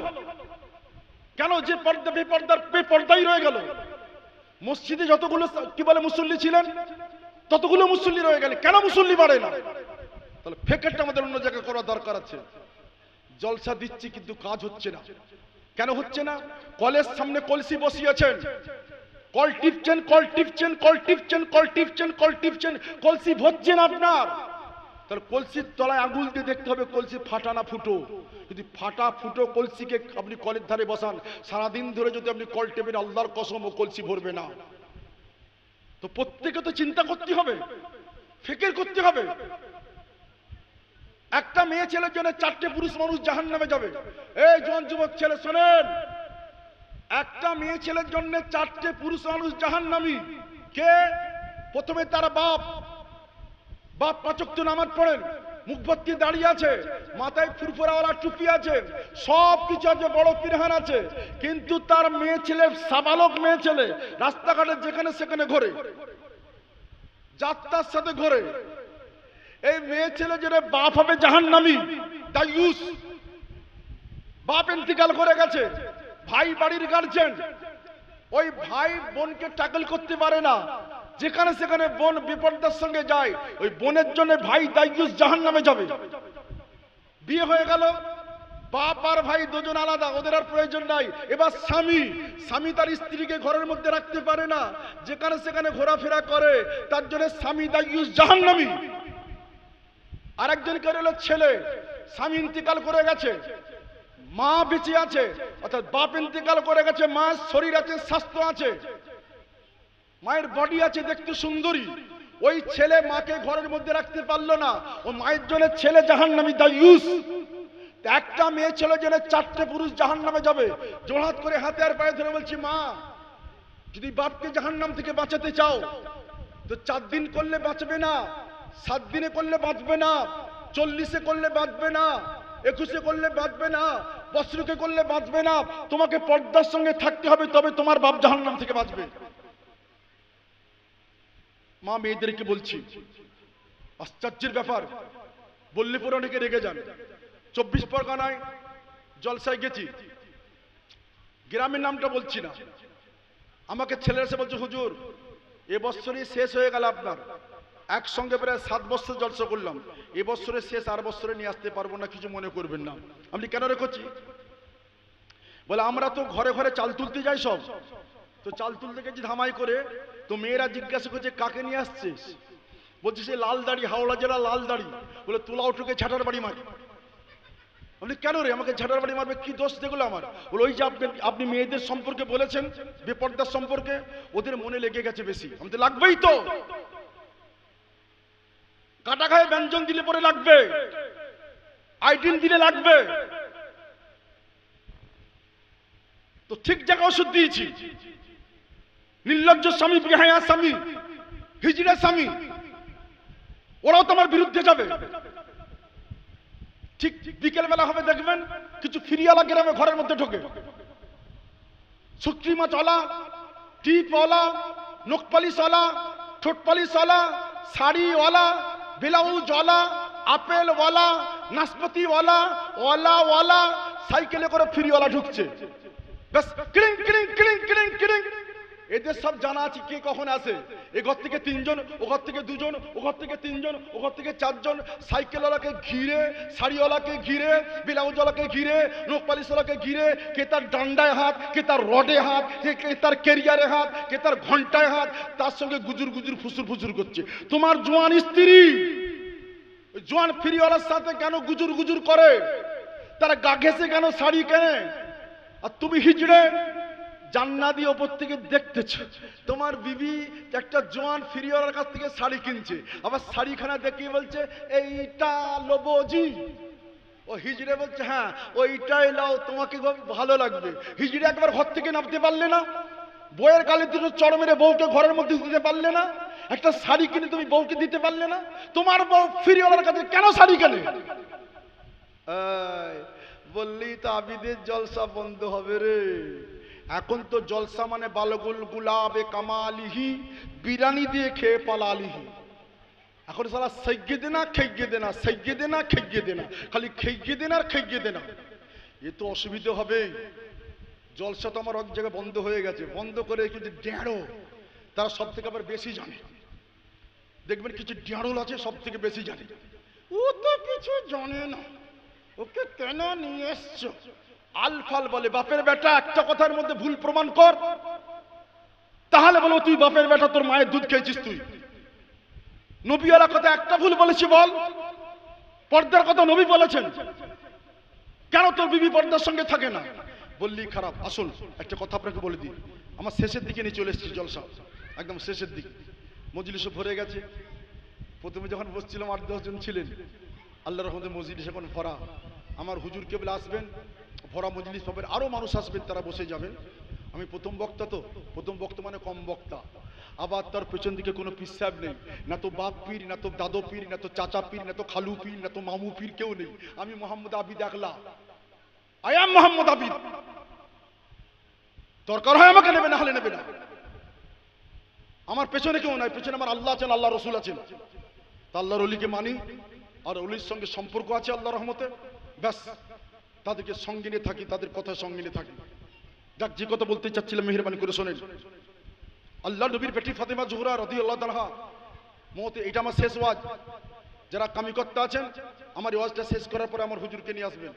কেন যে পর্দা বেপর্দার বেপর্দাই রয়ে গেল। মসজিদে যতগুলো কি বলে মুসল্লি ছিলেন, ততগুলো মুসল্লি রয়ে গেল, কেন মুসল্লি বাড়ে না? তাহলে ফেকেরটা আমাদের অন্য জায়গায় করা দরকার আছে। জলসা দিচ্ছি কিন্তু কাজ হচ্ছে না। কেন হচ্ছে না? কলের সামনে কলসি বসিয়েছেন, কল টিপছেন, কল টিপছেন, কল টিপছেন, কল টিপছেন, কল টিপছেন, কলসি ভরছেন আপনার। তাহলে কলসির তলায় আঙুল দিয়ে দেখতে হবে কলসি ফাটা না ফুটো। যদি ফাটা ফুটো কলসিকে আপনি কলের ধারে বসান, সারাদিন ধরে যদি আপনি কল টেপেন, আল্লাহর কসম ও কলসি ভরবে না। তো প্রত্যেকে তো চিন্তা করতে হবে, ফিকির করতে হবে। একটা মেয়ে ছেলের জন্য 4টে পুরুষ মানুষ জাহান্নামে যাবে। এই জোয়ান যুবক ছেলে শোনেন, একটা মেয়ে ছেলের জন্য 4টে পুরুষ মানুষ জাহান্নামী। কে? প্রথমে তার বাপ। বাপ 5 ওয়াক্ত নামাজ পড়েন, মুখ ভর্তি দাঁড়িয়ে আছে, মাথায় ফুরফুরাওয়ালা টুপি আছে, সব কিছু আছে, বড় পিরহান আছে, কিন্তু তার মেয়ে ছেলে, সাবালক মেয়ে ছেলে রাস্তাঘাটে যেখানে সেখানে ঘোরে, যাত্রার সাথে ঘোরে। এই মেয়ে ছেলে যেটা বাপ হবে জাহান্নামী, দায়ুস। বাপ ইন্তিকাল করে গেছে, ভাই বাড়ির গার্জেন, ওই ভাই বোনকে ট্যাকল করতে পারে না, যেখানে সেখানে বোন বিপর্যয়ের সঙ্গে যায়, ওই বোনের জন্য ভাই দায়ুস জাহান্নামে যাবে। বিয়ে হয়ে গেল, বাপ আর ভাই দুজন আলাদা, ওদের আর প্রয়োজন নাই। এবার স্বামী, স্বামী তার স্ত্রীকে ঘরের মধ্যে রাখতে পারে না, যেখানে সেখানে ঘোরাফেরা করে, তার জন্য স্বামী দায়ুস জাহান্নামী। আর একজন কে হলো ছেলে, স্বামী ইন্তিকাল করে গেছে, মা বেঁচে আছে, অর্থাৎ বাপ ইন্তিকাল করে গেছে, মায়ের শরীর আছে, স্বাস্থ্য আছে, মায়ের বডি আছে, দেখতে সুন্দরী। ওই ছেলে মাকে ঘরের মধ্যে রাখতে পারলো না, ও মায়ের জন্য ছেলে জাহান্নামী দায়ুস। একটা মেয়ে ছেলে জন্য 4টে পুরুষ জাহান্নামে যাবে। জোড়হাত করে হাতে আর পায়ে ধরে বলছি, মা যদি বাপকে জাহান্নাম থেকে বাঁচাতে চাও তো 4 দিন করলে বাঁচবে না, 7 দিনে করলে বাঁচবে না, 40-এ করলে বাঁচবে না, 21-এ করলে বাঁচবে না, বছরকে করলে বাঁচবে না, তোমাকে পর্দার সঙ্গে থাকতে হবে, তবে তোমার বাপ জাহান্নাম থেকে বাঁচবে। মা মেয়েদেরকে বলছি, আশ্চর্যের ব্যাপার, বললে পরে অনেকে রেগে যান। 24 পরগনায় জলসায় গেছি, গ্রামের নামটা বলছি না, আমাকে ছেলেরা এসে বলছে, হুজুর এবছরই শেষ হয়ে গেল আপনার, একসঙ্গে প্রায় 7 বছর জলসা করলাম, এবছরে শেষ, আর বছরে নিয়ে আসতে পারবো না, কিছু মনে করবেন না। আমি কেন রেখেছি? বলে আমরা তো ঘরে ঘরে চাল তুলতে যাই সব, তো চাল তুলতে গেছি ধামাই করে, তো মেয়েরা জিজ্ঞাসা করছে কাকে নিয়ে আসছিস? বলছে সে লাল দাড়ি, হাওড়া জেলা লাল দাড়ি। বলে তোলা উঠুকে ঝাঁটার বাড়ি মারি। বলি কেন রে, আমাকে ঝাঁটার বাড়ি মারবে, কি দোষ দেখলো আমার? বলে ওই যে আপনি মেয়েদের সম্পর্কে বলেছেন, বেপর্দার সম্পর্কে, ওদের মনে লেগে গেছে বেশি। আমি তো লাগবেই তো, কাটা খায় ব্যঞ্জন দিলে পরে লাগবে, আইটিন দিলে লাগবে, তো ঠিক জায়গায় ওষুধ দিয়েছি। নির্লজ্জ স্বামী, বেহায়া স্বামী, হিজড়া স্বামী, ওরাও তো আমার বিরুদ্ধে যাবে। ঠিক বিকেল বেলা হবে দেখবেন কিছু ফিরিয়ালা গ্রামে ঘরের মধ্যে ঢোকে, শুকরি মাছওয়ালা, টিপওয়ালা, নখপালিশওয়ালা, ঠোঁটপালিশওয়ালা, শাড়িওয়ালা, ব্লাউজওয়ালা, আপেলওয়ালা, নাশপাতিওয়ালা, ওয়ালা সাইকেলে করে ফিরিওয়ালা ঢুকছে। ব্যাস killing killing killing killing killing. এদের সব জানা আছে কে কখন আসে। এ ঘর থেকে 3 জন, ও ঘর থেকে 2 জন, ও ঘর থেকে 3 জন, ও ঘর থেকে 4 জন, সাইকেলওয়ালাকে ঘিরে, শাড়িওয়ালাকে ঘিরে, ব্লাউজওয়ালাকে ঘিরে, নখপালিশওয়ালাকে ঘিরে, কে তার ডান্ডায় হাত, কে তার রডে হাত, কে তার কেরিয়ারে হাত, কে তার ঘন্টায় হাত, তার সঙ্গে গুজুর গুজুর ফুসুর ফুসুর করছে। তোমার জোয়ান স্ত্রী জোয়ান ফিরিওয়ালার সাথে কেন গুজুর গুজুর করে? তারা গা ঘেঁষে কেন শাড়ি কেনে? আর তুমি হিজড়ে জান্না দিয়ে ওপর থেকে দেখতেছ তোমার বিবি একটা জোয়ান ফিরিওয়ালার কাছ থেকে শাড়ি কিনছে, আবার শাড়িখানা দেখিয়ে বলছে এইটা লবোজি। ও হিজড়ে বলছে হ্যাঁ ওইটাই লাও, তোমাকে খুব ভালো লাগবে। হিজড়ে একবার ঘর থেকে নামতে পারলে না, বইয়ের গালে দুটো চড় মেরে বউকে ঘরের মধ্যে দিতে পারলে না, একটা শাড়ি কিনে তুমি বউকে দিতে পারলে না, তোমার বউ ফিরিওয়ালার কাছে কেন শাড়ি কেনে? বললি তো আবিদের জলসা বন্ধ হবে রে। এখন তো জলসা মানে বালগুল গুলাবে কামালিহি, বিরানি দিয়ে খেয়ে পালালিহি। এখন সারা সৈগে দেনা খেয়ে দেনা, সৈগে দেনা খেয়ে দেনা, খালি খেয়ে দেনা আর খেয়ে দেনা। এ তো অসুবিধা হবে। জলসা তো আমার এক জায়গায় বন্ধ হয়ে গেছে, বন্ধ করে কিন্তু ড্যাঁড়ো, তারা সব থেকে আবার বেশি জানে। দেখবেন কিছু ড্যাঁড়ল আছে সব থেকে বেশি জানে। ও তো কিছু জানে না, ওকে কেন নিয়ে এসছো? আলফাল বলে বাপের বেটা, একটা কথার মধ্যে ভুল প্রমাণ কর, তাহলে বলো তুই বাপের বেটা, তোর মায়ের দুধ খেয়েছিস তুই। নবীওয়ালা কথা একটা ভুল বলেছি বল, পর্দার কথা নবী বলেছেন, কেন তোর বিবি পর্দার সঙ্গে থাকে না? বললি খারাপ। আসল একটা কথা আপনাকে বলে দিই, আমার শেষের দিকে নিয়ে চলে এসেছি জলসা, একদম শেষের দিকে, মজলিসও ভরে গেছে। প্রথমে যখন বসছিলাম 8-10 জন ছিলেন, আল্লাহর রহমতে মজলিস এখন ভরা। আমার হুজুর কেবল আসবেন, ভরা মজলিস পাবেন, আরো মানুষ আসবেন, তারা বসে যাবেন। আমি প্রথম বক্তা, তো প্রথম বক্তা মানে কম বক্তা। আবার তার পেছন দিকে কোনো পীর সাহেব নেই, না তো বাপ পীর, না তো দাদু পীর, না তো চাচা পীর, না তো খালু পীর, না তো মামু পীর, কেউ নেই। আমি মোহাম্মদ আবিদ আকলা, আই এম মোহাম্মদ আবিদ। দরকার হয় আমাকে নেবে, না হলে নেবে না। আমার পেছনে কেউ নাই, পেছনে আমার আল্লাহ আছেন, আল্লাহ রসুল আছেন। তা আল্লাহর অলিকে মানি, আর অলির সঙ্গে সম্পর্ক আছে আল্লাহর রহমতে, ব্যাস তাদেরকে সঙ্গে নিয়ে থাকি, তাদের কথা সঙ্গে নিয়ে থাকি। যাক, যে কথা বলতে চাচ্ছিলাম মেহেরবানি করে শোনেন। আল্লাহ নবীর বেটি ফাতেমা জোহরা রাদিয়াল্লাহু তাআলা মওতে, এটা আমার শেষ ওয়াজ। যারা কামিকর্তা আছেন, আমার ওয়াজটা শেষ করার পরে আমার হুজুরকে নিয়ে আসবেন,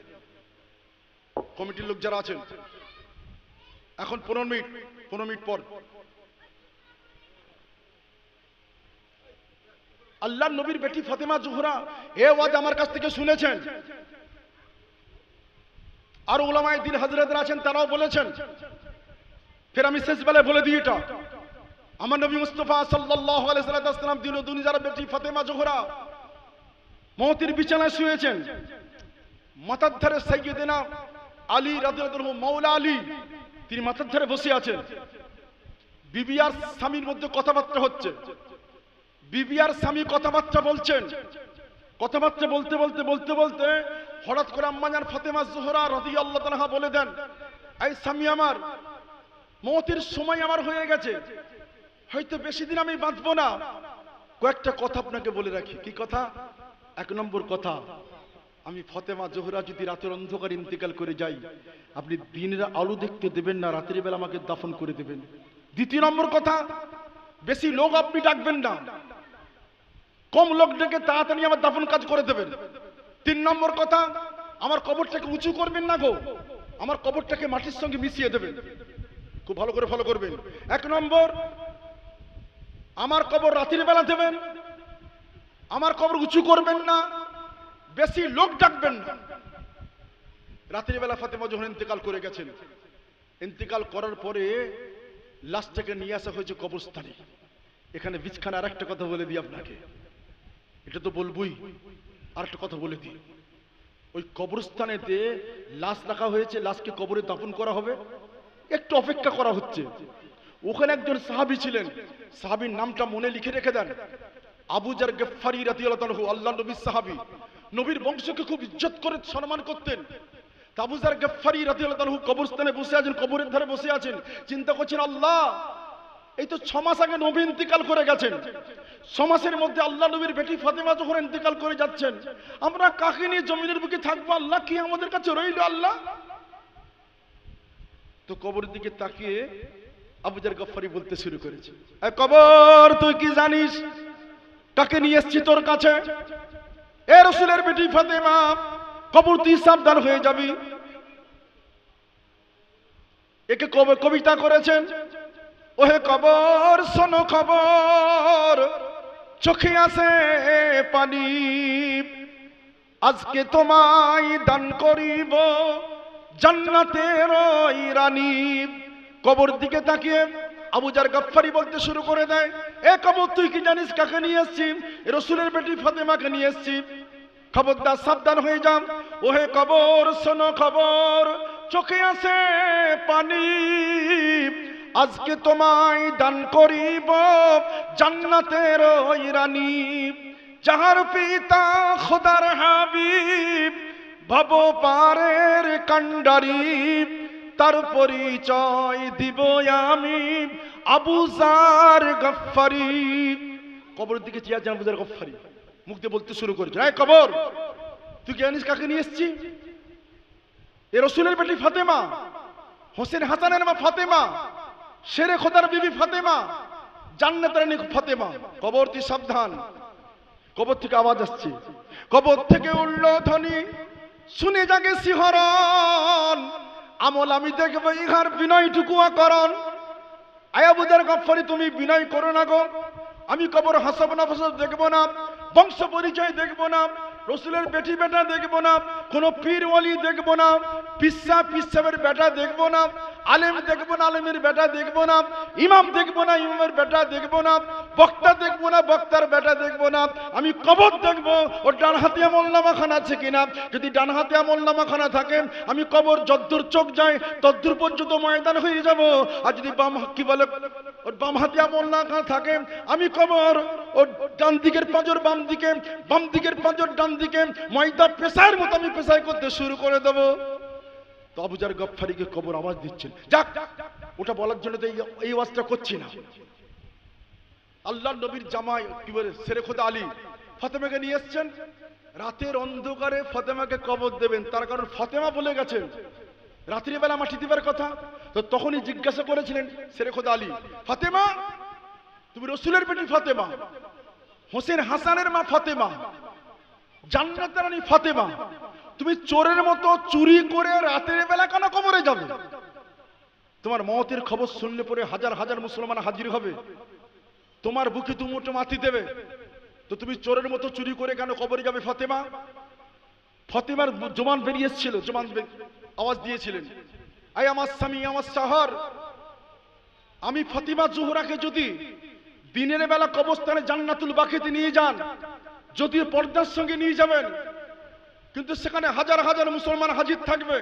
কমিটির লোক যারা আছেন। এখন 15 মিনিট পর আল্লাহ নবীর বেটি ফাতেমা জোহরা এ ওয়াজ আমার কাছ থেকে শুনেছেন। আর উলামায়ে দ্বীন হযরতরা আছেন, তারাও বলেছেন। ফের আমি শেষ বেলায় বলে দিই, এটা আমার নবী মুস্তাফা সাল্লাল্লাহু আলাইহি ওয়াসাল্লাম দিন ও দুনিয়ার বেটি ফাতেমা জোহরা মওতের বিছানায় শুয়েছেন। মাথার ধারে সাইয়্যিদিনা আলী রাদিয়াল্লাহু আনহু, মাওলা আলী, তিনি মাথার ধারে বসে আছেন। বিবি আর স্বামীর মধ্যে কথাবার্তা হচ্ছে। বিবি আর স্বামী কথাবার্তা বলছেন। কথাবার্তা বলতে বলতে বলতে বলতে হঠাৎ করে আম্মাজান ফাতেমা জোহরা রাদিয়াল্লাহু তাআলা বলে দেন, এই স্বামী আমার, মওতের সময় আমার হয়ে গেছে, হয়তো বেশি দিন আমি বাঁচবো না। কয়েকটা কথা আপনাকে বলে রাখি। কি কথা? এক নম্বর কথা, আমি ফতেমা জোহরা যদি রাতের অন্ধকার ইন্তেকাল করে যাই, আপনি দিনের আলো দেখতে দেবেন না, রাতের বেলা আমাকে দাফন করে দেবেন। দ্বিতীয় নম্বর কথা, বেশি লোক আপনি ডাকবেন না, কম লোক ডেকে তাড়াতাড়ি আমার দাফন কাজ করে দেবেন। তিন নম্বর কথা, আমার কবরটাকে উঁচু করবেন না গো, আমার কবরটাকে মাটির সঙ্গে মিশিয়ে দেবেন। খুব ভালো করে ফলো করবেন। এক নম্বর, আমার কবর রাতের বেলা দেবেন, আমার কবর উঁচু করবেন না, বেশি লোক ডাকবেন না। রাতের বেলা ফাতেমা যখন ইন্তেকাল করে গেছেন, ইন্তেকাল করার পরে লাশটাকে নিয়ে আসা হয়েছে কবরস্থানে। এখানে বিছখানে আর একটা কথা বলে দিই আপনাকে, এটা তো বলবই, আর একটা কথা বলে দিই। ওই কবরস্থানেতে লাশ রাখা হয়েছে, লাশকে কবরে দাফন করা হবে, একটু অপেক্ষা করা হচ্ছে। ওখানে একজন সাহাবী ছিলেন, সাহাবীর নামটা মনে লিখে রেখে দেন, আবু জার গফফারি রাদিয়াল্লাহু আনহু, আল্লাহর নবীর সাহাবী, নবীর বংশকে খুব ইজ্জত করে সম্মান করতেন। আবু জার গফফারি রাদিয়াল্লাহু আনহু কবরস্থানে বসে আছেন, কবরের ধারে বসে আছেন, চিন্তা করছেন, আল্লাহ, এই তো 6 মাস আগে নবী ইন্তেকাল করে গেছেন, 6 মাসের মধ্যে আল্লাহ নবীর বেটি ফাতেমা যখন ইন্তেকাল করে যাচ্ছেন, আমরা কাকে নিয়ে জমিনের বুকে থাকবো? আল্লাহ কি আমাদের কাছে রইল? আল্লাহ তো কবরের দিকে তাকিয়ে আবু জার গফফারি বলতে শুরু করেছে, এ কবর, তুই কি জানিস কাকে নিয়ে এসেছি তোর কাছে? এ রাসূলের বেটি ফাতেমা, কবর তুই সাবধান হয়ে যাবি। একে কবিতা করেছেন, ওহে কবর শোনো খবর, চোখে আসে পানি, আজকে তোমায় দান করিব জান্নাতের ওই রানী। কবর দিকে তাকিয়ে আবু জার গফফারি বলতে শুরু করে দেয়, এ কবর, তুই কি জানিস কাকে নিয়ে এসেছি? রাসূলের বেটি ফাতেমাকে নিয়ে এসেছি, খবরদার সাবধান হয়ে যান। ওহে কবর শোনো খবর, চোখে আসে পানি, আজকে তোমায় দান করিব জান্নাতের ওই রানী। যাহার পিতা খোদার হাবিব, ভব পারের কান্ডারি, তার পরিচয় দিব আমি আবু জার গফফারি। কবরের দিকে চেয়ে আছেন আবু জার গফফারি, মুখ দিয়ে বলতে শুরু করেছে, এই কবর, তুই কি জানিস কাকে নিয়ে এসেছি? এ রাসূলের বেটি ফাতেমা, হোসেন হাসানের মা ফাতেমা, শেরে খোদার বিবি ফাতেমা, জান্নাতের রানী ফাতেমা। কবর তুই সাবধান। কবর থেকে আওয়াজ আসছে, কবর থেকে উঠল ধ্বনি, শুনে জাগে শিহরণ, আমল আমি দেখব ইহার বিনয়টুকু করণ। আয় আবু জার গফফারি, তুমি বিনয় করো না গো, আমি কবর হাসাব না ফাসাব দেখবো না, বংশ পরিচয় দেখবো না, রাসূলের বেটি বেটা দেখবো না, কোন পীর ওয়ালি দেখবো না, পিসাবের বেটা দেখবো না, আলেম দেখবো না, আলেমের বেটা দেখবো না, ইমাম দেখবো না, ইমামের বেটা দেখবো না, বক্তা দেখবো না, বক্তার বেটা দেখবো না, আমি কবর দেখবো ওর ডান হাতে আমলনামা খানা আছে কিনা। যদি ডান হাতে আমলনামা খানা থাকে, আমি কবর যদ্দূর চোখ যায় তদ্দূর পর্যন্ত ময়দান হয়ে যাব। আর যদি বাম কি বলে ওর বাম হাতে আমলনামা থাকে, আমি কবর ওর ডান দিকের পাঁজর বাম দিকে, বাম দিকের পাঁজর ডান দিকে, ময়দা পেশার মতো আমি পেশাই করতে শুরু করে দেবো। তো আবু জার গফফারিকে কবর আওয়াজ দিচ্ছেন, যাক, ওটা বলার জন্য তো এই আওয়াজটা করছি না। আল্লাহর নবীর জামাই কি বলে শেরে খোদা আলী ফাতেমাকে নিয়ে এসেছেন, রাতের অন্ধকারে ফাতেমাকে কবর দেবেন, তার কারণ ফাতেমা বলে গেছেন রাত্রি বেলা মাটি দিবার কথা। তো তখনই জিজ্ঞাসা করেছিলেন শেরে খোদা আলী, ফাতেমা, তুমি রাসূলের বেটি ফাতেমা, হোসেন হাসানের মা ফাতেমা, জান্নাতের রানী ফাতেমা, তুমি চোরের মতো চুরি করে রাতের বেলা কেন কবরে যাবে? তোমার মওতের খবর শুনলে পরে হাজার হাজার মুসলমান হাজির হবে, তোমার বুকে তুমি মোটে মাটি দেবে, তো তুমি চোরের মতো চুরি করে কেন কবরে যাবে ফাতেমা? ফাতেমার জবান বেরিয়ে এসেছিল, জবান আওয়াজ দিয়েছিলেন, আয় আমার স্বামী, আমার শহর, আমি ফাতেমা জোহরাকে যদি দিনের বেলা কবরস্থানে জান্নাতুল বাকিতে নিয়ে যান, যদিও পর্দার সঙ্গে নিয়ে যাবেন, কিন্তু সেখানে হাজার হাজার মুসলমান হাজির থাকবে,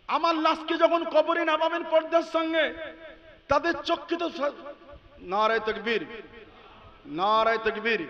আমার লাশকে যখন কবরে নামাবেন পর্দার সঙ্গে, তাদের চক্ষিত নারায়ে তাকবীর, নারায়ে তাকবীর।